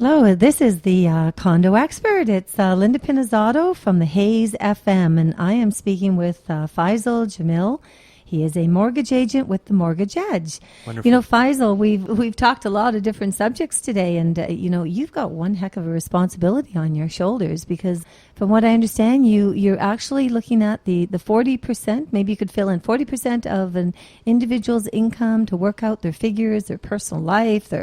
Hello, this is the condo expert. It's Linda Pinizzato from the Hayes FM, and I am speaking with Faisal Jamil. He is a mortgage agent with the Mortgage Edge. You know, Wonderful. Faisal, we've talked a lot of different subjects today, and you've got one heck of a responsibility on your shoulders because, from what I understand, you're actually looking at the 40%. Maybe you could fill in 40% of an individual's income to work out their figures, their personal life.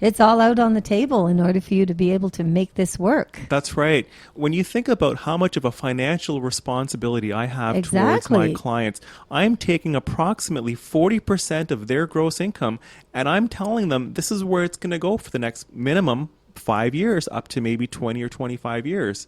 It's all out on the table in order for you to be able to make this work. That's right. When you think about how much of a financial responsibility I have towards my Exactly. clients, I'm taking approximately 40% of their gross income and I'm telling them this is where it's going to go for the next minimum 5 years up to maybe 20 or 25 years.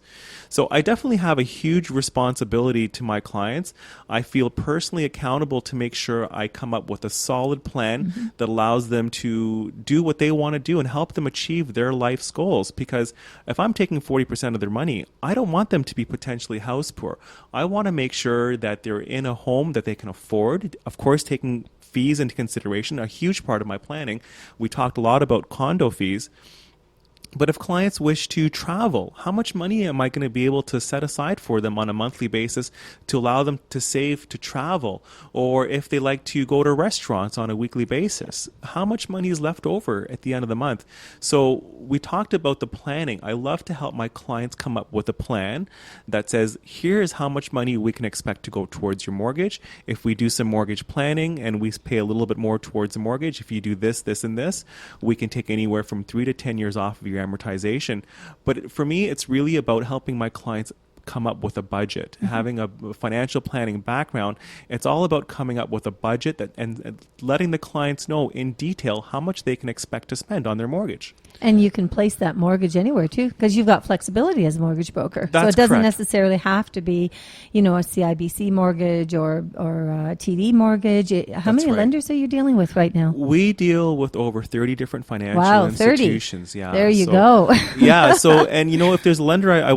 So I definitely have a huge responsibility to my clients. I feel personally accountable to make sure I come up with a solid plan that allows them to do what they want to do and help them achieve their life's goals. Because if I'm taking 40% of their money, I don't want them to be potentially house poor. I want to make sure that they're in a home that they can afford. Of course, taking fees into consideration, a huge part of my planning. We talked a lot about condo fees. But if clients wish to travel, how much money am I going to be able to set aside for them on a monthly basis to allow them to save to travel? Or if they like to go to restaurants on a weekly basis, how much money is left over at the end of the month? So we talked about the planning. I love to help my clients come up with a plan that says, here's how much money we can expect to go towards your mortgage. If we do some mortgage planning and we pay a little bit more towards the mortgage, if you do this, this, and this, we can take anywhere from 3 to 10 years off of your amortization. But for me, it's really about helping my clients come up with a budget, having a financial planning background. It's all about coming up with a budget and letting the clients know in detail how much they can expect to spend on their mortgage. And you can place that mortgage anywhere too, because you've got flexibility as a mortgage broker. So That's it doesn't correct. necessarily have to be, a CIBC mortgage or a TD mortgage. How That's many right. lenders are you dealing with right now? We deal with over 30 different financial Wow, 30. institutions. Yeah. There you So, go. yeah. So, and if there's a lender I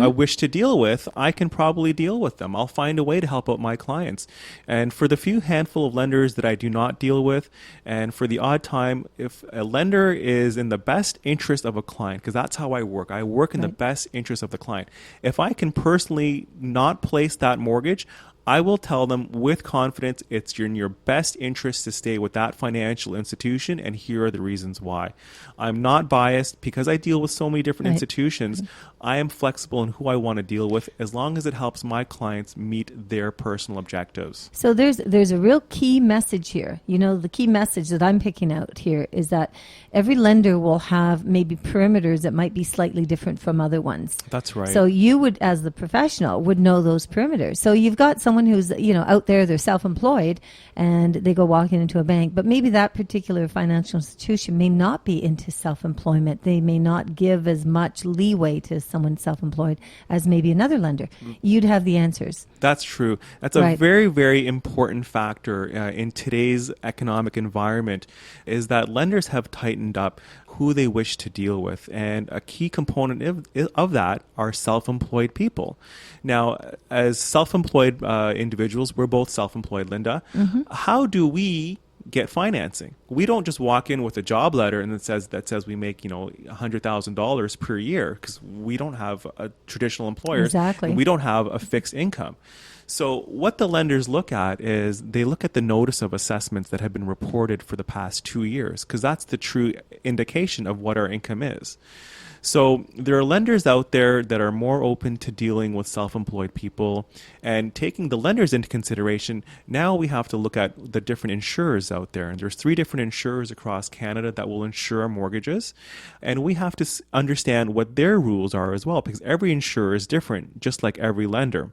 wish to deal with, I can probably deal with them. I'll find a way to help out my clients. And for the few handful of lenders that I do not deal with, and for the odd time, if a lender is in the best interest of a client, because that's how I work in the Right. best interest of the client. If I can personally not place that mortgage, I will tell them with confidence it's in your best interest to stay with that financial institution, and here are the reasons why. I'm not biased because I deal with so many different Right. institutions. I am flexible in who I want to deal with as long as it helps my clients meet their personal objectives. So there's a real key message here. The key message that I'm picking out here is that every lender will have maybe perimeters that might be slightly different from other ones. That's right. So you would, as the professional, would know those perimeters. So you've got someone who's, out there, they're self-employed and they go walking into a bank, but maybe that particular financial institution may not be into self-employment. They may not give as much leeway to someone self-employed as maybe another lender. You'd have the answers. That's true. That's a Right. very, very important factor in today's economic environment is that lenders have tightened up who they wish to deal with. And a key component of that are self-employed people. Now, as self-employed individuals, we're both self-employed, Linda. How do we get financing? We don't just walk in with a job letter and it says we make $100,000 per year because we don't have traditional employers. Exactly. And we don't have a fixed income. So what the lenders look at is they look at the notice of assessments that have been reported for the past 2 years because that's the true indication of what our income is. So there are lenders out there that are more open to dealing with self-employed people and taking the lenders into consideration. Now we have to look at the different insurers out there. And there's 3 different insurers across Canada that will insure mortgages. And we have to understand what their rules are as well because every insurer is different, just like every lender.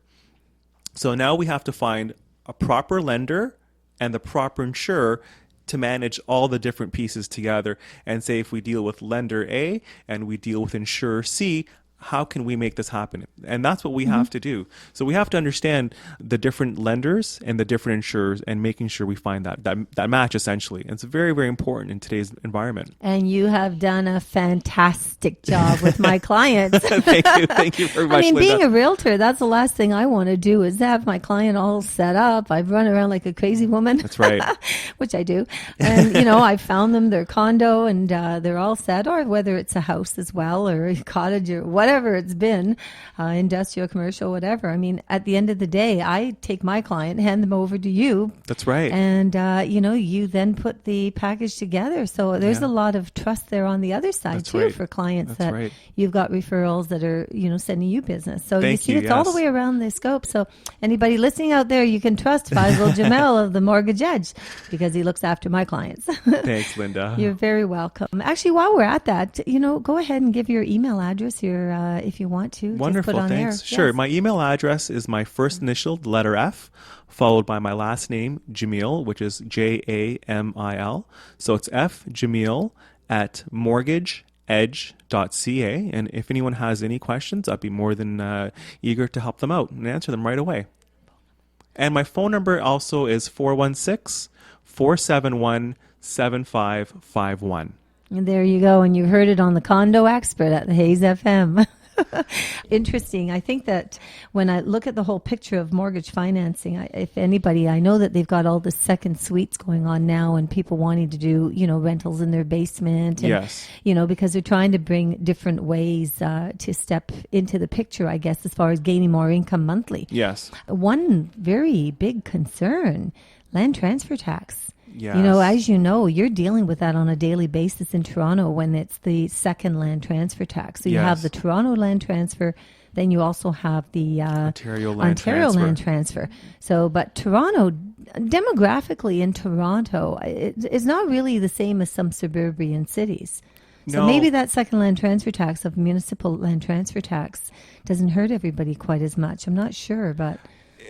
So now we have to find a proper lender and the proper insurer to manage all the different pieces together and say if we deal with lender A and we deal with insurer C, how can we make this happen? And that's what we have to do. So we have to understand the different lenders and the different insurers and making sure we find that match essentially. And it's very, very important in today's environment. And you have done a fantastic job with my clients. Thank you very much, I mean, Linda. being a realtor, that's the last thing I want to do is have my client all set up. I've run around like a crazy woman. That's right. Which I do. And, I found them their condo and they're all set, or whether it's a house as well or a cottage or whatever it's been, industrial, commercial, whatever. I mean, at the end of the day, I take my client, hand them over to you. That's right. And, you then put the package together. So there's a lot of trust there on the other side That's too right. for clients That's that right. you've got referrals that are, sending you business. So Thank you see, you, it's all the yes. way around the scope. So anybody listening out there, you can trust Faisal Jamel of the Mortgage Edge because he looks after my clients. Thanks, Linda. You're very welcome. Actually, while we're at that, go ahead and give your email address here if you want to. Wonderful, Just put on thanks. there. Sure. Yes. My email address is my first initial, the letter F, followed by my last name, Jamil, which is Jamil. So it's Jamil at mortgageedge.ca. And if anyone has any questions, I'd be more than eager to help them out and answer them right away. And my phone number also is 416-471-7551. And there you go. And you heard it on the Condo Expert at the Hayes FM. Interesting. I think that when I look at the whole picture of mortgage financing, if anybody, I know that they've got all the second suites going on now and people wanting to do, rentals in their basement. And, Yes. because they're trying to bring different ways to step into the picture, I guess, as far as gaining more income monthly. Yes. One very big concern, land transfer tax. Yes. As you're dealing with that on a daily basis in Toronto when it's the second land transfer tax. So you have Yes. the Toronto land transfer, then you also have the Ontario land land transfer. So, but Toronto, demographically in Toronto, it's not really the same as some suburban cities. So No. maybe that second land transfer tax of municipal land transfer tax doesn't hurt everybody quite as much. I'm not sure, but...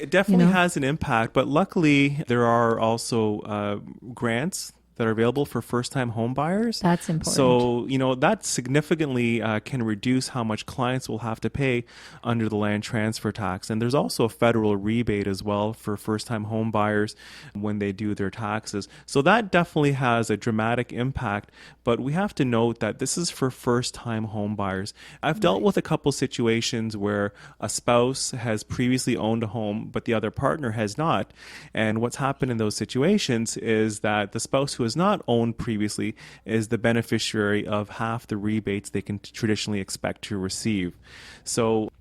It definitely has an impact, but luckily there are also grants that are available for first-time home buyers. That's important. So, that significantly can reduce how much clients will have to pay under the land transfer tax. And there's also a federal rebate as well for first-time home buyers when they do their taxes. So that definitely has a dramatic impact, but we have to note that this is for first-time home buyers. I've dealt with a couple situations where a spouse has previously owned a home, but the other partner has not. And what's happened in those situations is that the spouse who has not owned previously is the beneficiary of half the rebates they can traditionally expect to receive. So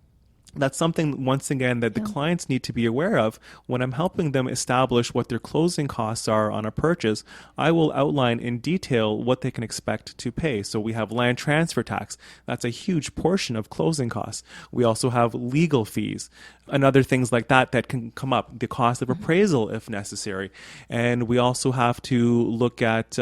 that's something, once again, that the clients need to be aware of. When I'm helping them establish what their closing costs are on a purchase, I will outline in detail what they can expect to pay. So we have land transfer tax. That's a huge portion of closing costs. We also have legal fees and other things like that that can come up, the cost of appraisal if necessary. And we also have to look at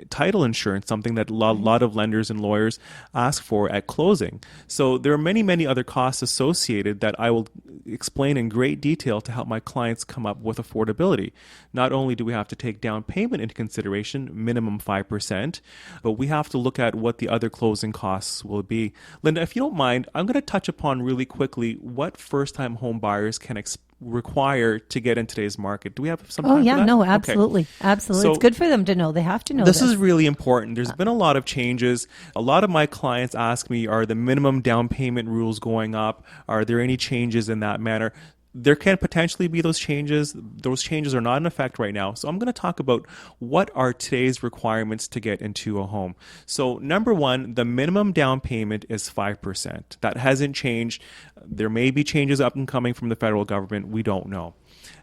title insurance, something that a lot of lenders and lawyers ask for at closing. So there are many, many other costs associated that I will explain in great detail to help my clients come up with affordability. Not only do we have to take down payment into consideration, minimum 5%, but we have to look at what the other closing costs will be. Linda, if you don't mind, I'm going to touch upon really quickly what first-time home buyers can require to get in today's market. Do we have some time for that? No, Okay. absolutely. Absolutely. So it's good for them to know. They have to know this is really important. There's been a lot of changes. A lot of my clients ask me, are the minimum down payment rules going up? Are there any changes in that manner? There can potentially be those changes. Those changes are not in effect right now. So I'm going to talk about what are today's requirements to get into a home. So number one, the minimum down payment is 5%. That hasn't changed. There may be changes up and coming from the federal government. We don't know.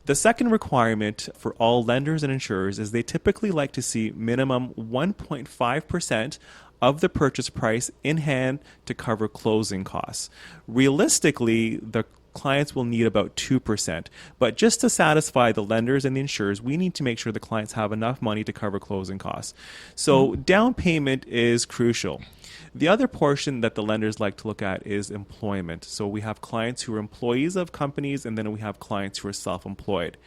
The second requirement for all lenders and insurers is they typically like to see minimum 1.5% of the purchase price in hand to cover closing costs. Realistically, the clients will need about 2%. But just to satisfy the lenders and the insurers, we need to make sure the clients have enough money to cover closing costs. So down payment is crucial. The other portion that the lenders like to look at is employment. So we have clients who are employees of companies, and then we have clients who are self-employed.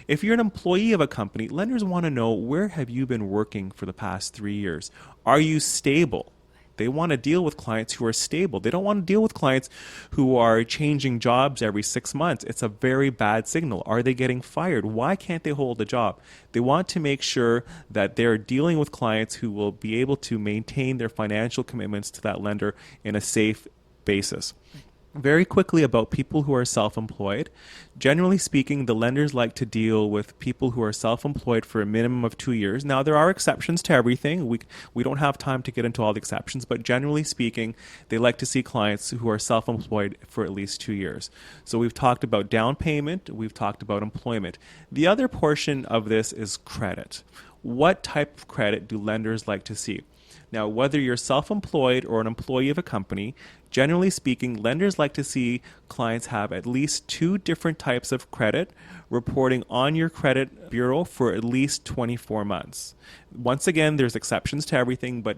If you're an employee of a company, lenders want to know, where have you been working for the past 3 years? Are you stable? They want to deal with clients who are stable. They don't want to deal with clients who are changing jobs every 6 months. It's a very bad signal. Are they getting fired? Why can't they hold a job? They want to make sure that they're dealing with clients who will be able to maintain their financial commitments to that lender in a safe basis. Very quickly about people who are self-employed. Generally speaking, the lenders like to deal with people who are self-employed for a minimum of 2 years. Now, there are exceptions to everything. We don't have time to get into all the exceptions, but generally speaking, they like to see clients who are self-employed for at least 2 years. So we've talked about down payment. We've talked about employment. The other portion of this is credit. What type of credit do lenders like to see? Now, whether you're self-employed or an employee of a company, generally speaking, lenders like to see clients have at least 2 different types of credit reporting on your credit bureau for at least 24 months. Once again, there's exceptions to everything, but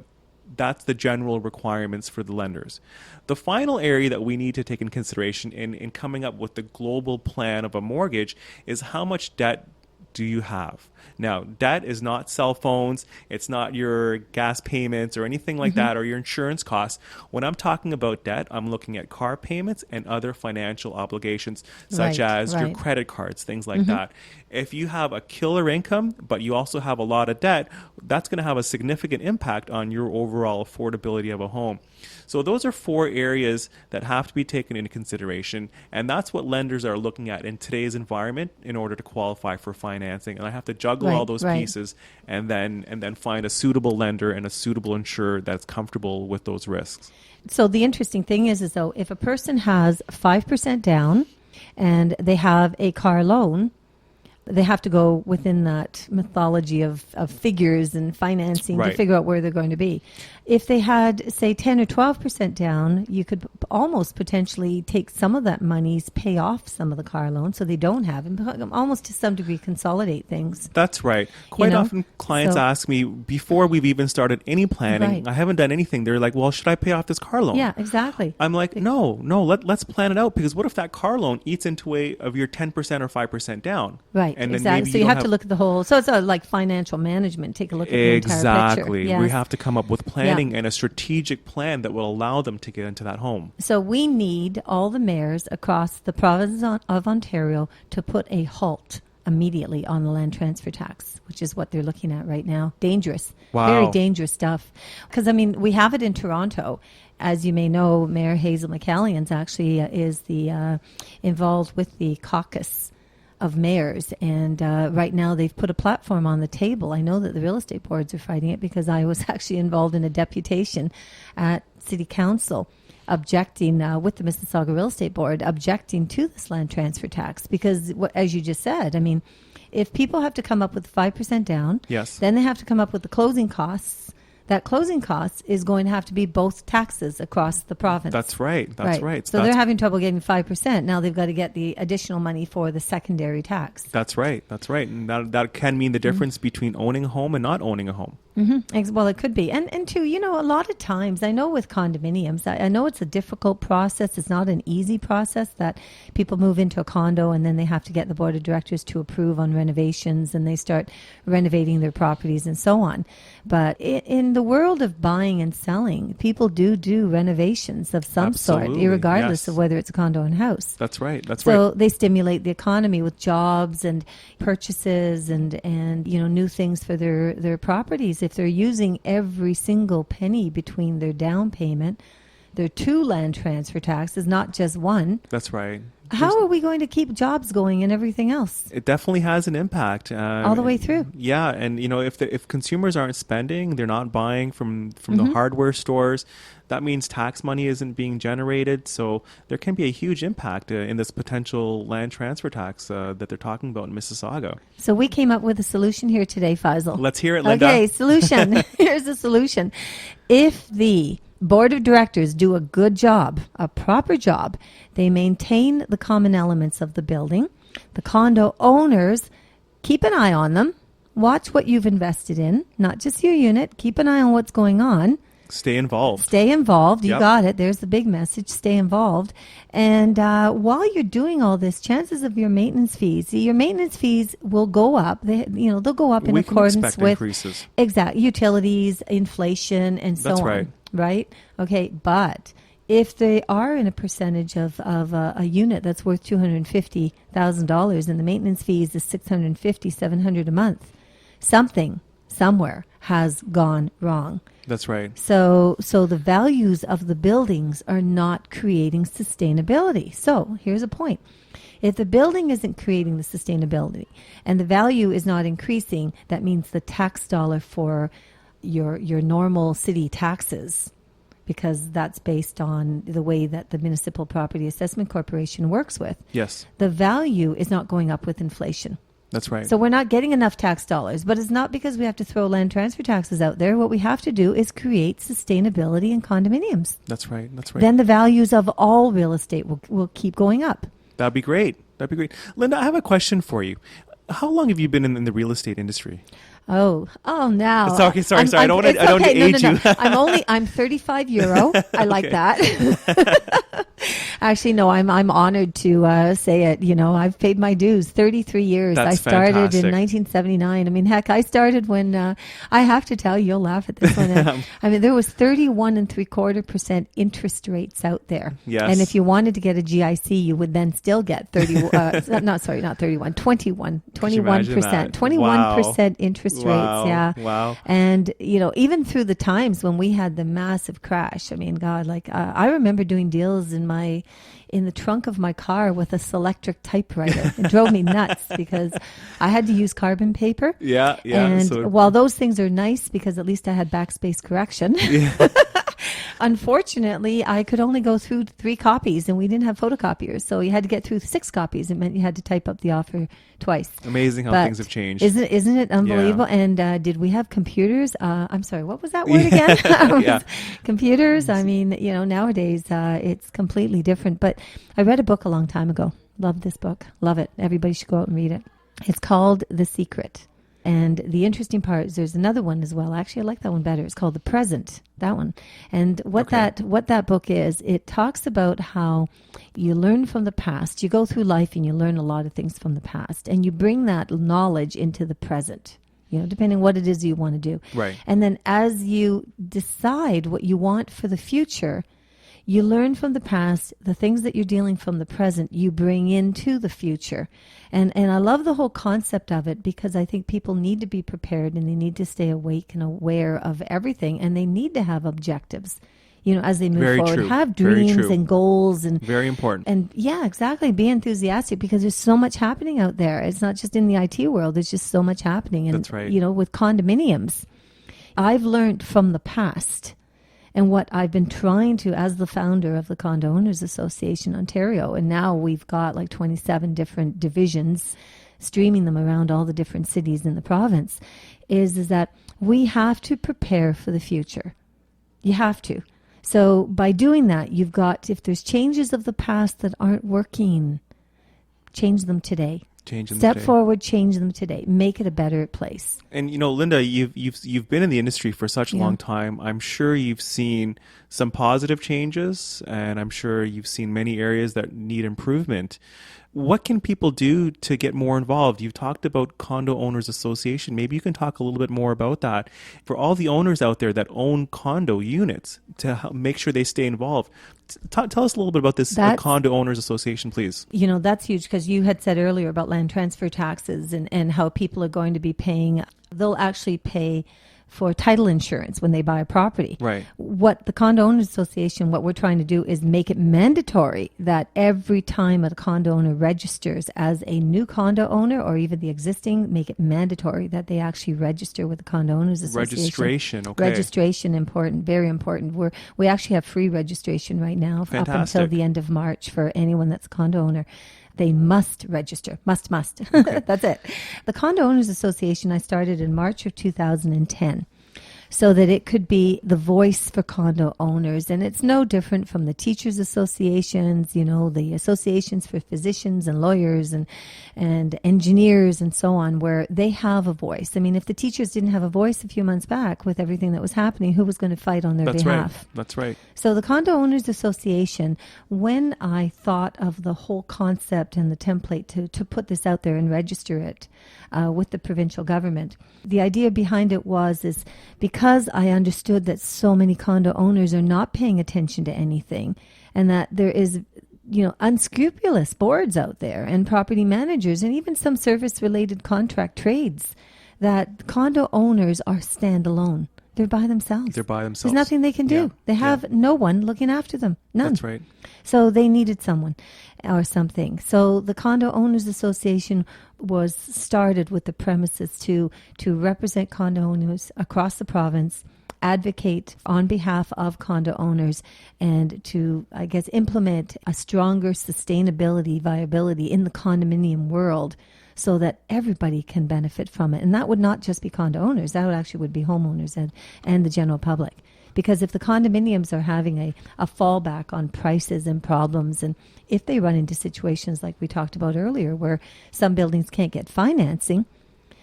that's the general requirements for the lenders. The final area that we need to take in consideration in coming up with the global plan of a mortgage is how much debt do you have? Now, debt is not cell phones, it's not your gas payments or anything like that, or your insurance costs. When I'm talking about debt, I'm looking at car payments and other financial obligations, such as your credit cards, things like that. If you have a killer income, but you also have a lot of debt, that's going to have a significant impact on your overall affordability of a home. So those are 4 areas that have to be taken into consideration, and that's what lenders are looking at in today's environment in order to qualify for financing. And I have to juggle all those pieces and then find a suitable lender and a suitable insurer that's comfortable with those risks. So the interesting thing is though, if a person has 5% down and they have a car loan, they have to go within that mythology of figures and financing to figure out where they're going to be. If they had, say, 10 or 12% down, you could almost potentially take some of that money, pay off some of the car loan so they don't have, and almost to some degree consolidate things. That's right. Quite often clients ask me, before we've even started any planning, I haven't done anything. They're like, well, should I pay off this car loan? Yeah, exactly. I'm like, no, let's plan it out, because what if that car loan eats into of your 10% or 5% down? Right. And exactly. So you have to look at the whole. So it's like financial management. Take a look at the entire picture. Exactly. Yes. We have to come up with planning and a strategic plan that will allow them to get into that home. So we need all the mayors across the province of Ontario to put a halt immediately on the land transfer tax, which is what they're looking at right now. Dangerous. Wow. Very dangerous stuff. Because, I mean, we have it in Toronto. As you may know, Mayor Hazel McCallions actually is the involved with the caucus of mayors, and right now they've put a platform on the table. I know that the real estate boards are fighting it because I was actually involved in a deputation at City Council objecting with the Mississauga Real Estate Board, objecting to this land transfer tax because, as you just said, I mean, if people have to come up with 5% down, then they have to come up with the closing costs. That closing cost is going to have to be both taxes across the province. That's right. That's right. So they're having trouble getting 5%. Now they've got to get the additional money for the secondary tax. That's right. That's right. And that can mean the difference between owning a home and not owning a home. Well, it could be. And too, you know, a lot of times, I know with condominiums, I know it's a difficult process. It's not an easy process that people move into a condo and then they have to get the board of directors to approve on renovations and they start renovating their properties and so on. But in the world of buying and selling, people do renovations of some sort, regardless of whether it's a condo and house. That's right. So they stimulate the economy with jobs and purchases and you know, new things for their properties. If they're using every single penny between their down payment, their 2 land transfer taxes, not just 1. That's right. How are we going to keep jobs going and everything else? It definitely has an impact. All the way through. Yeah, and you know, if consumers aren't spending, they're not buying from the hardware stores, that means tax money isn't being generated. So there can be a huge impact in this potential land transfer tax that they're talking about in Mississauga. So we came up with a solution here today, Faisal. Let's hear it, Linda. Okay, solution. Here's the solution. If the board of directors do a good job, a proper job, they maintain the common elements of the building, the condo owners keep an eye on them, watch what you've invested in, not just your unit, keep an eye on what's going on. Stay involved. Stay involved. You got it. There's the big message. Stay involved. And while you're doing all this, chances of your maintenance fees will go up. They'll go up in accordance with increases. Exactly, utilities, inflation, and so on. That's right. right? Okay, but if they are in a percentage of a unit that's worth $250,000 and the maintenance fees is $650, $700 a month, something somewhere has gone wrong. That's right. So the values of the buildings are not creating sustainability. So here's a point. If the building isn't creating the sustainability and the value is not increasing, that means the tax dollar for your normal city taxes, because that's based on the way that the Municipal Property Assessment Corporation works with. Yes. The value is not going up with inflation. That's right. So we're not getting enough tax dollars, but it's not because we have to throw land transfer taxes out there. What we have to do is create sustainability in condominiums. That's right. That's right. Then the values of all real estate will keep going up. That'd be great. That'd be great. Linda, I have a question for you. How long have you been in the real estate industry? Oh, now. Sorry. I don't want to age you. I'm 35 euro. I like that. Actually, no, I'm honored to say it. You know, I've paid my dues. 33 years. That's I started fantastic. in 1979. I mean, heck, I started when I have to tell you, you'll laugh at this one. I mean, there was 31.75% interest rates out there. Yes. And if you wanted to get a GIC, you would then still get 21%, 21% interest Wow. rates. Yeah. Wow. And, you know, even through the times when we had the massive crash, I mean, God, like I remember doing deals in the trunk of my car with a Selectric typewriter. It drove me nuts because I had to use carbon paper. Yeah. And while those things are nice because at least I had backspace correction, unfortunately, I could only go through 3 copies and we didn't have photocopiers. So you had to get through 6 copies. It meant you had to type up the offer twice. Amazing how things have changed. Isn't it unbelievable? Yeah. And did we have computers? I'm sorry, what was that word again? Yeah. Computers. I mean, you know, nowadays it's completely different. But I read a book a long time ago. Love this book. Love it. Everybody should go out and read it. It's called The Secret. And the interesting part is there's another one as well. Actually, I like that one better. It's called The Present, that one. And what that book is, it talks about how you learn from the past. You go through life and you learn a lot of things from the past. And you bring that knowledge into the present, you know, depending what it is you want to do. Right. And then as you decide what you want for the future, you learn from the past, the things that you're dealing from the present, you bring into the future. And I love the whole concept of it because I think people need to be prepared and they need to stay awake and aware of everything. And they need to have objectives, you know, as they move Very forward. true. Have Very dreams true. and goals and Very important. and yeah, exactly. Be enthusiastic because there's so much happening out there. It's not just in the IT world. There's just so much happening. And, That's right. you know, with condominiums, I've learned from the past. And what I've been trying to, as the founder of the Condo Owners Association Ontario, and now we've got like 27 different divisions, streaming them around all the different cities in the province, is that we have to prepare for the future. You have to. So by doing that, you've got, if there's changes of the past that aren't working, change them today. Step forward, change them today. Make it a better place. And you know, Linda, you've been in the industry for such a long time. I'm sure you've seen some positive changes, and I'm sure you've seen many areas that need improvement. What can people do to get more involved? You've talked about Condo Owners Association. Maybe you can talk a little bit more about that. For all the owners out there that own condo units, to help make sure they stay involved. Tell us a little bit about this Condo Owners Association, please. You know, that's huge because you had said earlier about land transfer taxes and how people are going to be paying. They'll actually pay for title insurance when they buy a property. Right. What the Condo Owners Association, what we're trying to do is make it mandatory that every time a condo owner registers as a new condo owner or even the existing, make it mandatory that they actually register with the Condo Owners Association. Registration, okay. Registration, important, very important. We actually have free registration right now up until the end of March for anyone that's a condo owner. They must register. Must. Okay. That's it. The Condo Owners Association, I started in March of 2010 so that it could be the voice for condo owners. And it's no different from the teachers associations, you know, the associations for physicians and lawyers and engineers and so on, where they have a voice. I mean, if the teachers didn't have a voice a few months back with everything that was happening, who was going to fight on their behalf? That's right. So the Condo Owners Association, when I thought of the whole concept and the template to put this out there and register it with the provincial government, the idea behind it is because because I understood that so many condo owners are not paying attention to anything, and that there is, unscrupulous boards out there and property managers and even some service related contract trades, that condo owners are standalone. They're by themselves. They're by themselves. There's nothing they can do. Yeah. They have no one looking after them. None. That's right. So they needed someone or something. So the Condo Owners Association was started with the premises to represent condo owners across the province, advocate on behalf of condo owners, and to, I guess, implement a stronger sustainability, viability in the condominium world, so that everybody can benefit from it. And that would not just be condo owners, that would actually would be homeowners and the general public. Because if the condominiums are having a fallback on prices and problems, and if they run into situations like we talked about earlier where some buildings can't get financing,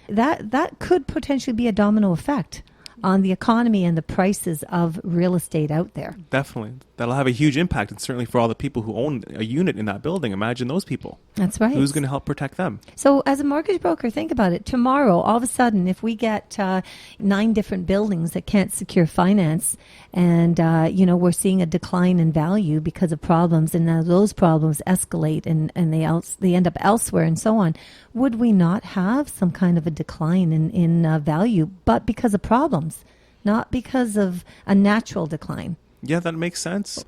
that could potentially be a domino effect on the economy and the prices of real estate out there. Definitely. That'll have a huge impact, and certainly for all the people who own a unit in that building. Imagine those people. That's right. Who's going to help protect them? So as a mortgage broker, think about it. Tomorrow, all of a sudden, if we get 9 different buildings that can't secure finance, and we're seeing a decline in value because of problems, and now those problems escalate and they end up elsewhere and so on, would we not have some kind of a decline in value, but because of problems, not because of a natural decline? Yeah, that makes sense.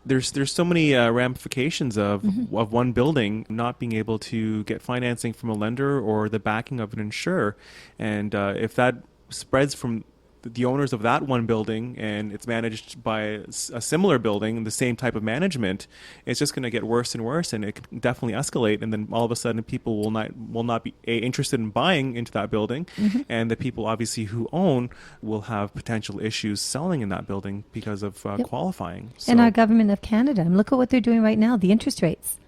There's so many ramifications of one building not being able to get financing from a lender or the backing of an insurer. And if that spreads from the owners of that one building and it's managed by a similar building, the same type of management, it's just going to get worse and worse, and it can definitely escalate. And then all of a sudden people will not be interested in buying into that building. And the people obviously who own will have potential issues selling in that building because of qualifying. So, And our government of Canada, and look at what they're doing right now, the interest rates.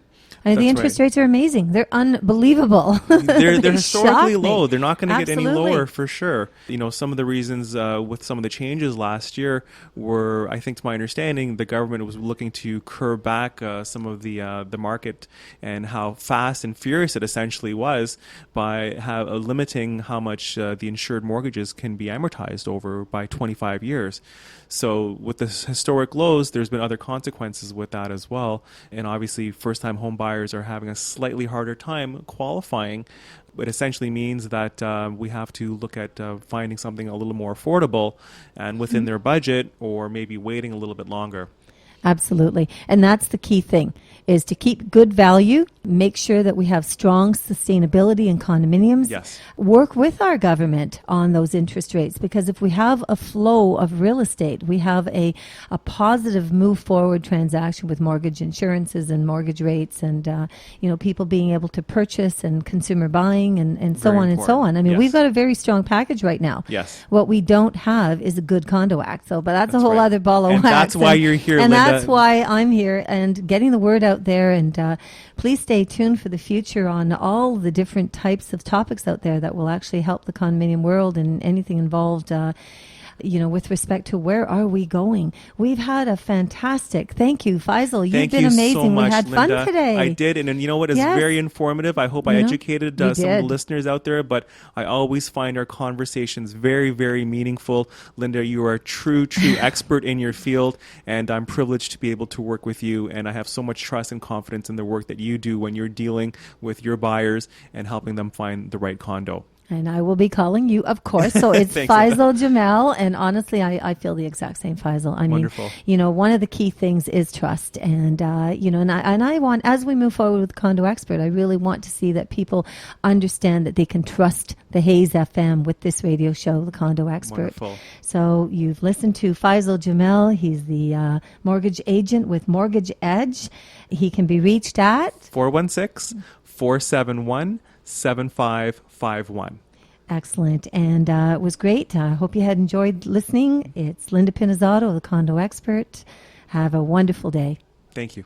The That's interest right. rates are amazing. They're unbelievable. they're They historically shock me. low. They're not going to get any Absolutely. lower for sure. Some of the reasons with some of the changes last year were, I think to my understanding, the government was looking to curb back some of the market and how fast and furious it essentially was by limiting how much the insured mortgages can be amortized over by 25 years. So with the historic lows, there's been other consequences with that as well. And obviously first-time home buyers are having a slightly harder time qualifying. It essentially means that we have to look at finding something a little more affordable and within their budget, or maybe waiting a little bit longer. Absolutely. And that's the key thing, is to keep good value, make sure that we have strong sustainability in condominiums. Yes. Work with our government on those interest rates, because if we have a flow of real estate, we have a positive move forward transaction with mortgage insurances and mortgage rates, and people being able to purchase and consumer buying and so Very on and so important. on. I mean, Yes. we've got a very strong package right now. Yes. What we don't have is a good condo act. So, but that's a That's whole right. other ball of And wax. that's why you're here, and Linda. that's why I'm here and getting the word out there. And please stay tuned for the future on all the different types of topics out there that will actually help the condominium world and anything involved. With respect to where are we going. We've had a fantastic, thank you, Faisal. You've Thank been you amazing. so much, We had Linda. fun today. I did, and you know what? It's Yes. very informative. I hope I educated you some of the did. listeners out there, but I always find our conversations very, very meaningful. Linda, you are a true expert in your field, and I'm privileged to be able to work with you, and I have so much trust and confidence in the work that you do when you're dealing with your buyers and helping them find the right condo. And I will be calling you, of course. So it's Thanks, Faisal Jamal. And honestly, I feel the exact same, Faisal. I mean, Wonderful. one of the key things is trust. And, and I want, as we move forward with Condo Expert, I really want to see that people understand that they can trust the Hayes FM with this radio show, the Condo Expert. Wonderful. So you've listened to Faisal Jamal. He's the mortgage agent with Mortgage Edge. He can be reached at 416-471-7551. Excellent. And it was great. I hope you had enjoyed listening. It's Linda Pinizzato, the Condo Expert. Have a wonderful day. Thank you.